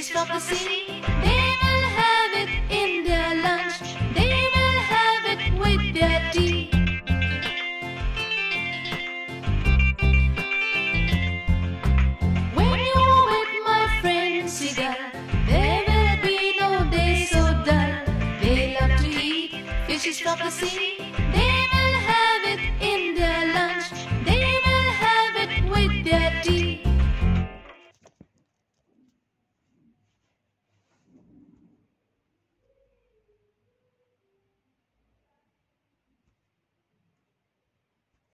fishes from the sea. They will have it in their lunch. They will have it with their tea. When you're with my friend seagull, there will be no day so dull. They love to eat fishes from the sea.